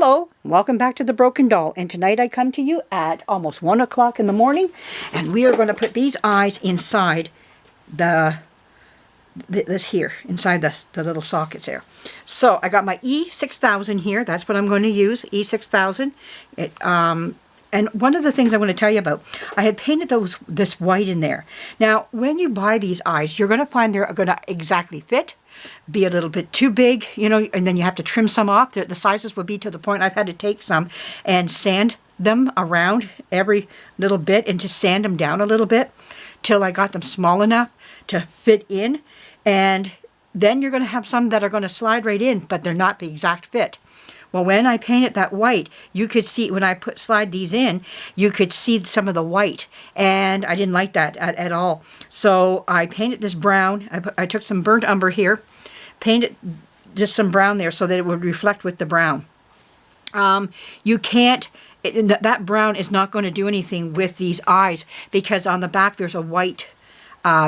Hello, welcome back to The Broken Doll, and tonight I come to you at almost 1 o'clock in the morning, and we are going to put these eyes inside this here, inside the little sockets there. So I got my E6000 here. That's what I'm going to use, E6000. And one of the things I want to tell you about, I had painted this white in there. Now, when you buy these eyes, you're going to find they're going to exactly fit, be a little bit too big, you know, and then you have to trim some off. The sizes will be to the point I've had to take some and sand them around every little bit and just sand them down a little bit till I got them small enough to fit in. And then you're going to have some that are going to slide right in, but they're not the exact fit. Well, when I painted that white, you could see, when I slide these in, you could see some of the white, and I didn't like that at all. So I painted this brown. I took some burnt umber here, painted just some brown there so that it would reflect with the brown. You can't, that brown is not going to do anything with these eyes, because on the back there's a white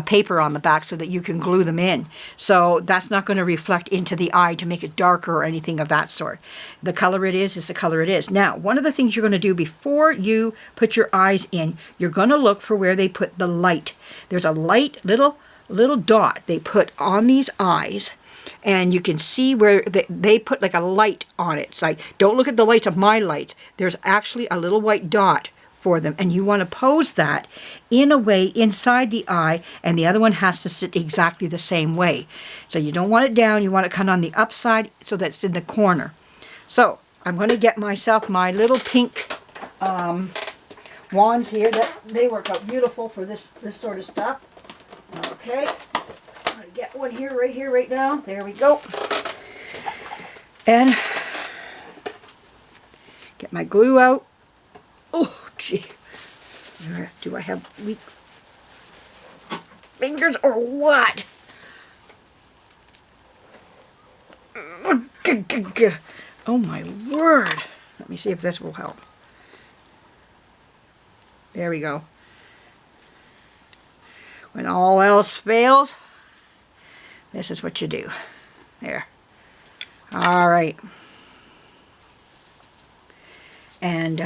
paper on the back so that you can glue them in. So that's not going to reflect into the eye to make it darker or anything of that sort. The color it is the color it is. Now, one of the things you're going to do before you put your eyes in, you're going to look for where they put the light. There's a light little dot they put on these eyes, and you can see where they put like a light on it. It's like, don't look at the lights of my lights. There's actually a little white dot for them, and you want to pose that in a way inside the eye, and the other one has to sit exactly the same way. So you don't want it down, you want it kind of on the upside so that it's in the corner. So I'm going to get myself my little pink wands here. They work out beautiful for this sort of stuff. Okay, I'm going to get one here, right now. There we go. And get my glue out. Oh, gee. Do I have weak fingers or what? Oh my word. Let me see if this will help. There we go. When all else fails, this is what you do. There. All right. And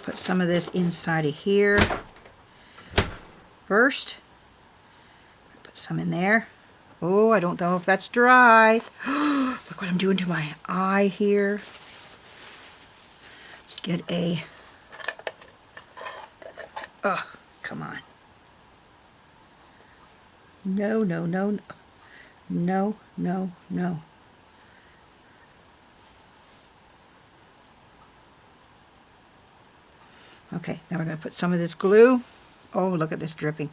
put some of this inside of here first. Put some in there. Oh, I don't know if that's dry. Look what I'm doing to my eye here. Let's get a... Oh, come on. No, no, no, no, no, no. Okay, now we're going to put some of this glue. Oh, look at this dripping.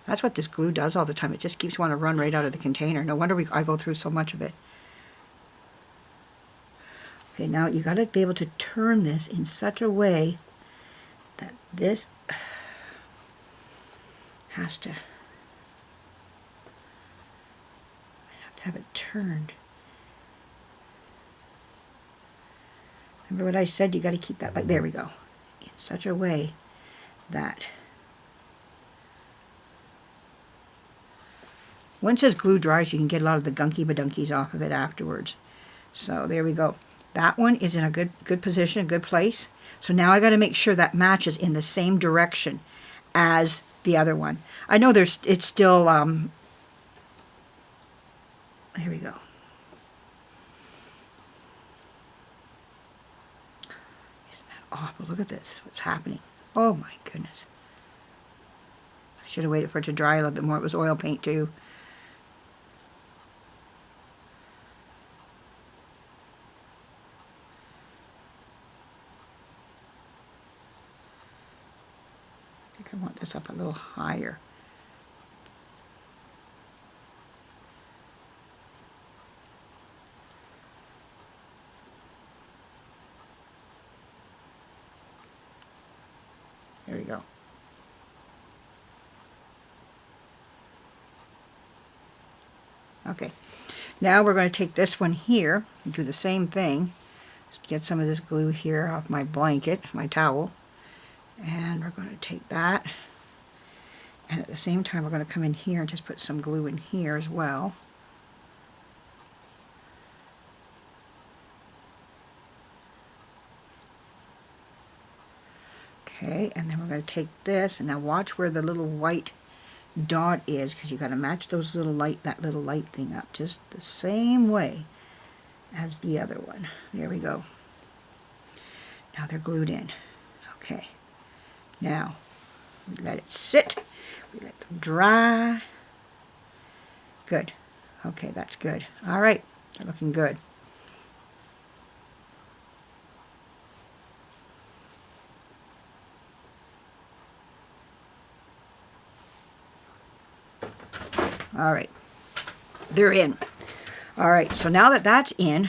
That's what this glue does all the time. It just keeps wanting to run right out of the container. No wonder I go through so much of it. Okay, now you got to be able to turn this in such a way that this has to... I have to have it turned. Remember what I said? You got to keep that like... There we go. In such a way that once this glue dries, you can get a lot of the gunky badunkies off of it afterwards. So there we go. That one is in a good position, a good place. So now I got to make sure that matches in the same direction as the other one. I know it's still here we go. Awful. Look at this. What's happening? Oh my goodness. I should have waited for it to dry a little bit more. It was oil paint too. I think I want this up a little higher. There we go. Okay, now we're going to take this one here and do the same thing. Just get some of this glue here off my blanket, my towel, And we're going to take that, and at the same time we're going to come in here and just put some glue in here as well. Okay, and then we're going to take this, and now watch where the little white dot is, because you got to match those little light, that little light thing up just the same way as the other one. There we go. Now they're glued in. Okay. Now we let it sit. We let them dry. Good. Okay, that's good. All right, they're looking good. All right, they're in. All right, so now that that's in,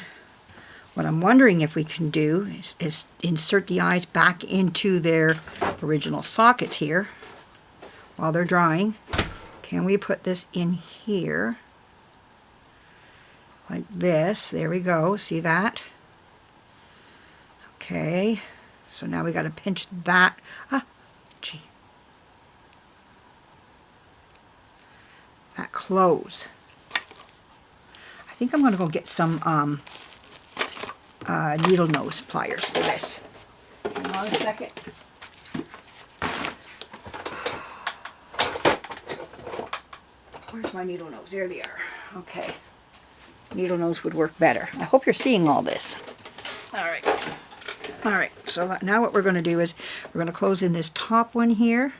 what I'm wondering if we can do is insert the eyes back into their original sockets here while they're drying. Can we put this in here like this? There we go. See that? Okay, so now we got to pinch that. Ah, gee. That close. I think I'm going to go get some needle nose pliers for this. Hang on a second. Where's my needle nose? There they are. Okay. Needle nose would work better. I hope you're seeing all this. All right. All right. So now what we're going to do is we're going to close in this top one here.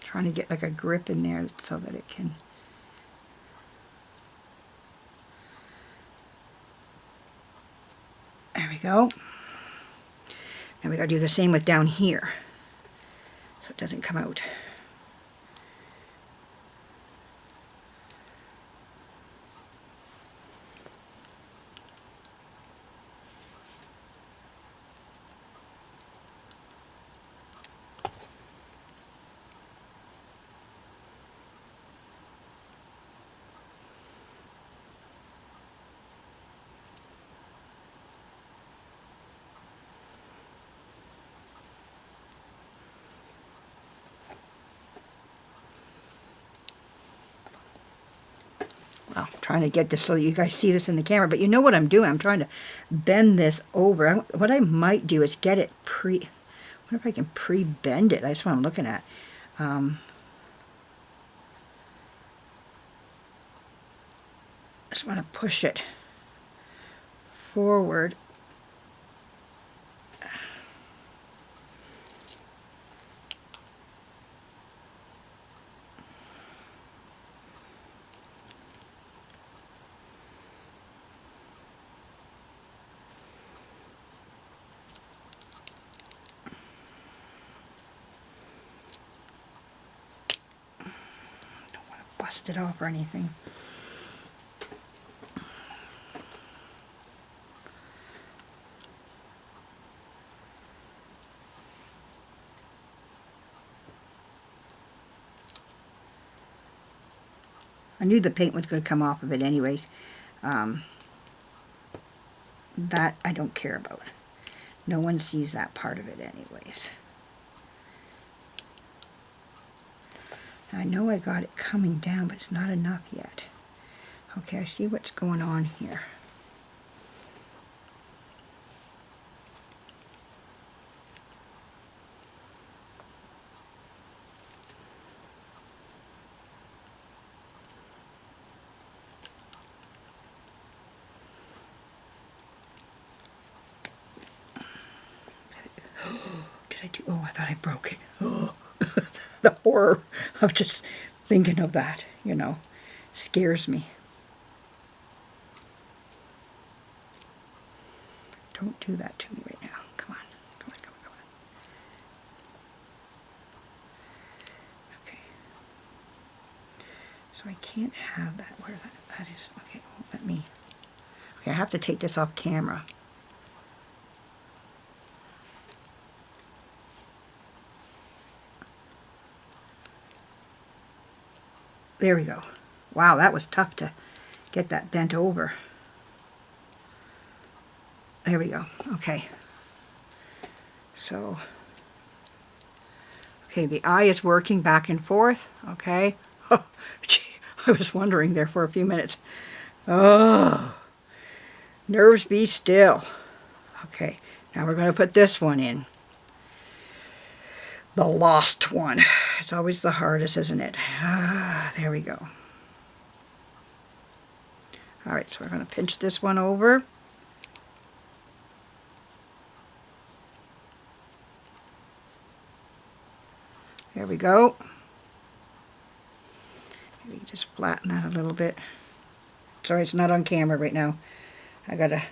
Trying to get like a grip in there so that it can. There we go. And we got to do the same with down here so it doesn't come out. Well, I'm trying to get this so you guys see this in the camera, but you know what I'm doing. I'm trying to bend this over. What I might do is get it I wonder if I can pre-bend it. That's what I'm looking at. I just want to push it forward. Bust it off or anything. I knew the paint was going to come off of it anyways. That I don't care about. No one sees that part of it anyways. I know I got it coming down, but it's not enough yet. Okay, I see what's going on here. Did I do? Oh, I thought I broke it. Oh. The horror of just thinking of that, you know, scares me. Don't do that to me right now. Come on. Come on, come on, come on. Okay. So I can't have that where that is. Okay, let me. Okay, I have to take this off camera. there we go. Wow, that was tough to get that bent over. There we go. Okay. So, okay, the eye is working back and forth. Okay. Oh, gee, I was wondering there for a few minutes. Oh, nerves be still. Okay, now we're going to put this one in. The lost one. It's always the hardest, isn't it? Ah, there we go. All right, so we're going to pinch this one over. There we go. Maybe just flatten that a little bit. Sorry, it's not on camera right now. I gotta,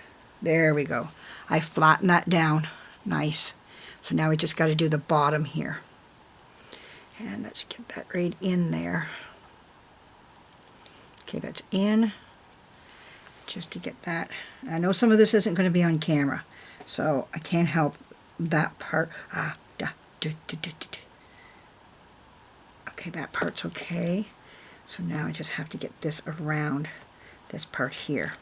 there we go. I flatten that down. Nice. So now we just got to do the bottom here. And let's get that right in there. Okay, that's in. Just to get that. I know some of this isn't going to be on camera, so I can't help that part. Okay, that part's okay. So now I just have to get this around this part here.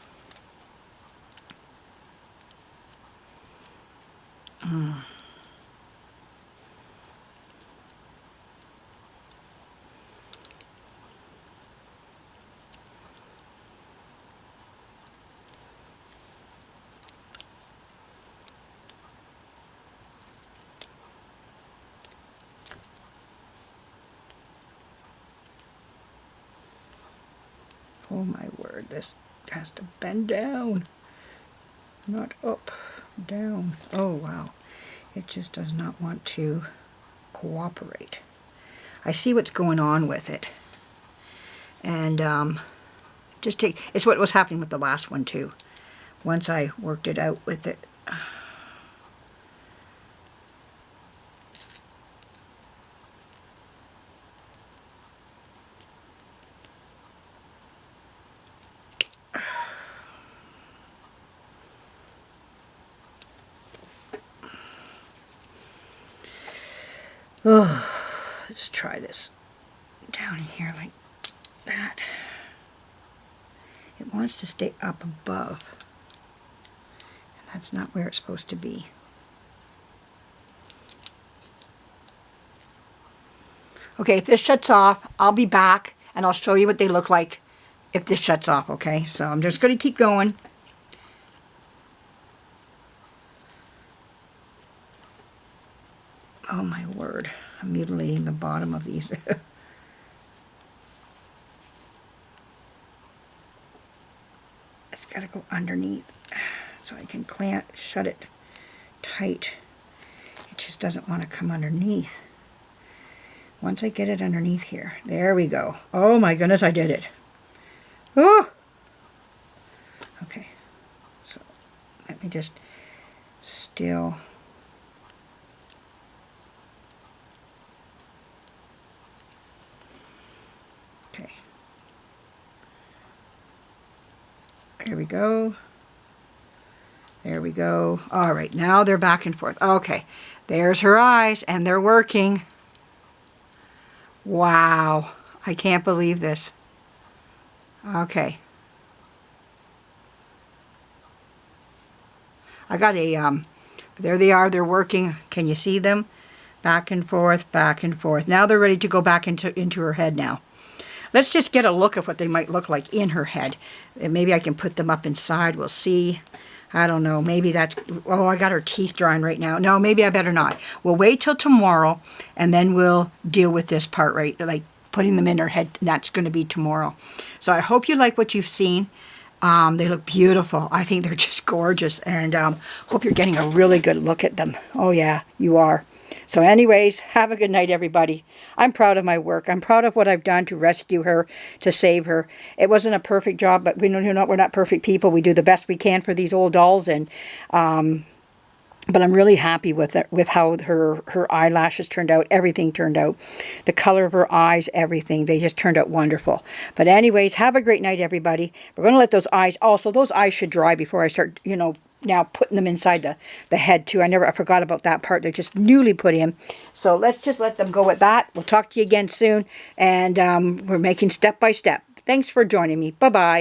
Oh my word, this has to bend down, not up, down. Oh wow, it just does not want to cooperate. I see what's going on with it. And it's what was happening with the last one too. Once I worked it out with it. Oh, let's try this down here like that. It wants to stay up above, and that's not where it's supposed to be. Okay, if this shuts off, I'll be back and I'll show you what they look like if this shuts off, okay? So I'm just going to keep going. Oh my word, I'm mutilating the bottom of these. It's got to go underneath so I can shut it tight. It just doesn't want to come underneath. Once I get it underneath here, there we go. Oh my goodness, I did it. Ooh! Okay, so let me just still. Okay. There we go. There we go. All right, now they're back and forth. Okay, there's her eyes, and they're working. Wow, I can't believe this. Okay. I got a, there they are, they're working. Can you see them? Back and forth, back and forth. Now they're ready to go back into her head now. Let's just get a look at what they might look like in her head. And maybe I can put them up inside. We'll see. I don't know. Maybe that's... Oh, I got her teeth drawing right now. No, maybe I better not. We'll wait till tomorrow, and then we'll deal with this part, right? Like putting them in her head. That's going to be tomorrow. So I hope you like what you've seen. They look beautiful. I think they're just gorgeous. And hope you're getting a really good look at them. Oh, yeah, you are. So anyways, have a good night, everybody. I'm proud of my work. I'm proud of what I've done to rescue her, to save her. It wasn't a perfect job, but we're not perfect people. We do the best we can for these old dolls, and but I'm really happy with it, with how her eyelashes turned out. Everything turned out. The color of her eyes, everything. They just turned out wonderful. But anyways, have a great night, everybody. We're going to let those eyes should dry before I start, now putting them inside the head too. I forgot about that part. They're just newly put in. So let's just let them go at that. We'll talk to you again soon. And we're making step by step. Thanks for joining me. Bye-bye.